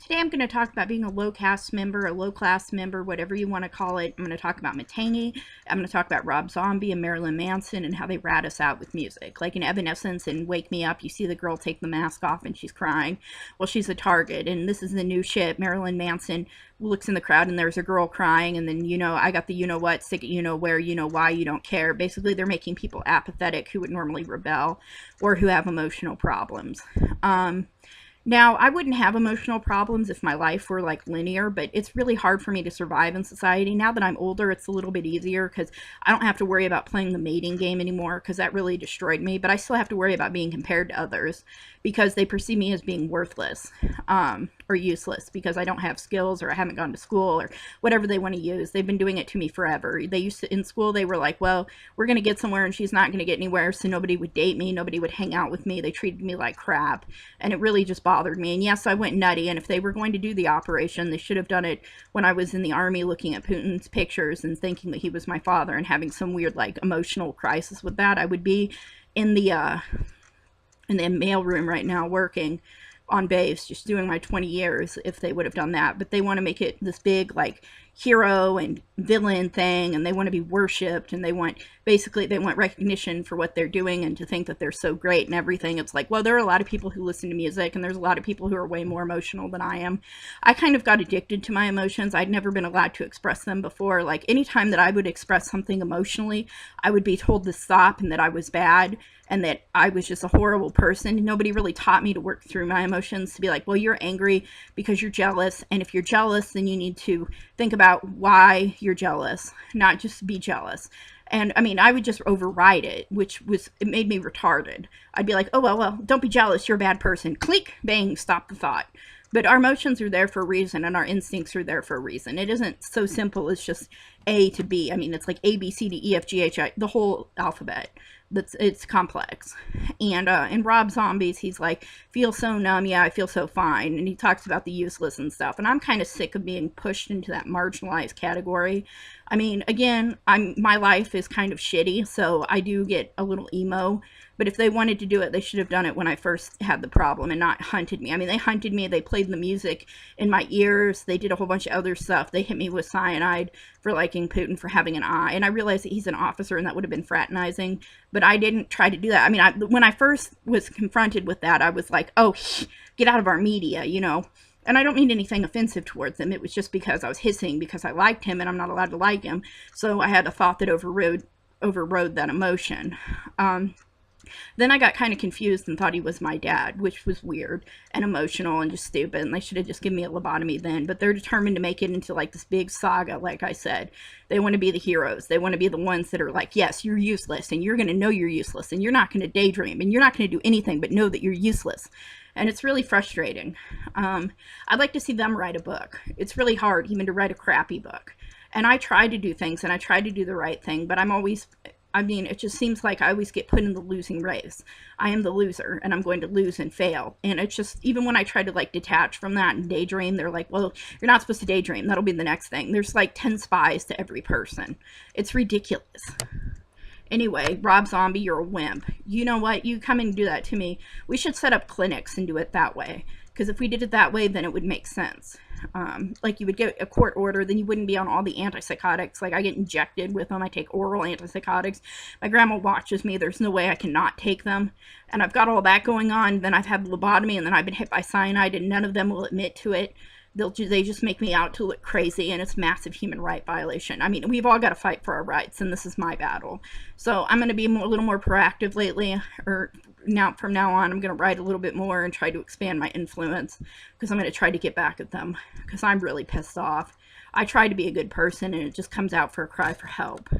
Today I'm going to talk about being a low caste member, a low class member, whatever you want to call it. I'm going to talk about Matangi. I'm going to talk about Rob Zombie and Marilyn Manson and how they rat us out with music. Like in Evanescence and Wake Me Up, you see the girl take the mask off and she's crying. Well, she's a target, and this is the new shit. Marilyn Manson looks in the crowd and there's a girl crying, and then, I got the you-know-what, stick it you-know-where, you-know-why, you don't care. Basically, they're making people apathetic who would normally rebel or who have emotional problems. Now, I wouldn't have emotional problems if my life were like linear, but it's really hard for me to survive in society. Now that I'm older, it's a little bit easier because I don't have to worry about playing the mating game anymore, because that really destroyed me. But I still have to worry about being compared to others because they perceive me as being worthless or useless because I don't have skills or I haven't gone to school or whatever they want to use. They've been doing it to me forever. They used to, in school, they were like, well, we're going to get somewhere and she's not going to get anywhere, so nobody would date me, nobody would hang out with me. They treated me like crap, and it really just bothered me. And yes, I went nutty, and if they were going to do the operation, they should have done it when I was in the army looking at Putin's pictures and thinking that he was my father and having some weird like emotional crisis with that. I would be in the mailroom right now working on base, just doing my 20 years if they would have done that. But they want to make it this big like hero and villain thing, and they want to be worshipped, and they want recognition for what they're doing and to think that they're so great and everything. It's like, well, there are a lot of people who listen to music, and there's a lot of people who are way more emotional than I am. I kind of got addicted to my emotions. I'd never been allowed to express them before. Like anytime that I would express something emotionally, I would be told to stop and that I was bad and that I was just a horrible person. Nobody really taught me to work through my emotions, to be like, well, you're angry because you're jealous, and if you're jealous, then you need to think about why you're jealous, not just be jealous. And I mean, I would just override it, it made me retarded. I'd be like, oh, well, don't be jealous, you're a bad person. Click, bang, stop the thought. But our emotions are there for a reason, and our instincts are there for a reason. It isn't so simple as just A to B. I mean, it's like A, B, C, D, E, F, G, H, I, the whole alphabet. It's complex. And in Rob Zombies, he's like, feel so numb, yeah, I feel so fine. And he talks about the useless and stuff. And I'm kind of sick of being pushed into that marginalized category. I mean, again, my life is kind of shitty, so I do get a little emo. But if they wanted to do it, they should have done it when I first had the problem and not hunted me. I mean, they hunted me. They played the music in my ears. They did a whole bunch of other stuff. They hit me with cyanide for liking Putin for having an eye. And I realized that he's an officer and that would have been fraternizing. But I didn't try to do that. I mean, when I first was confronted with that, I was like, oh, get out of our media, And I don't mean anything offensive towards him. It was just because I was hissing because I liked him and I'm not allowed to like him. So I had a thought that overrode that emotion. Then I got kind of confused and thought he was my dad, which was weird and emotional and just stupid. And they should have just given me a lobotomy then. But they're determined to make it into like this big saga, like I said. They want to be the heroes. They want to be the ones that are like, yes, you're useless, and you're going to know you're useless, and you're not going to daydream, and you're not going to do anything but know that you're useless. And it's really frustrating. I'd like to see them write a book. It's really hard even to write a crappy book. And I try to do things, and I try to do the right thing, but it just seems like I always get put in the losing race. I am the loser, and I'm going to lose and fail. And it's just, even when I try to like detach from that and daydream, they're like, well, you're not supposed to daydream. That'll be the next thing. There's like 10 spies to every person. It's ridiculous. Anyway, Rob Zombie, you're a wimp. You know what? You come and do that to me. We should set up clinics and do it that way. Because if we did it that way, then it would make sense. Like you would get a court order, then you wouldn't be on all the antipsychotics. Like I get injected with them. I take oral antipsychotics. My grandma watches me. There's no way I cannot take them. And I've got all that going on. Then I've had lobotomy, and then I've been hit by cyanide, and none of them will admit to it. They just make me out to look crazy, and it's massive human right violation. I mean, we've all got to fight for our rights, and this is my battle. So I'm going to be a little more proactive lately, or from now on, I'm going to write a little bit more and try to expand my influence, because I'm going to try to get back at them, because I'm really pissed off. I try to be a good person, and it just comes out for a cry for help.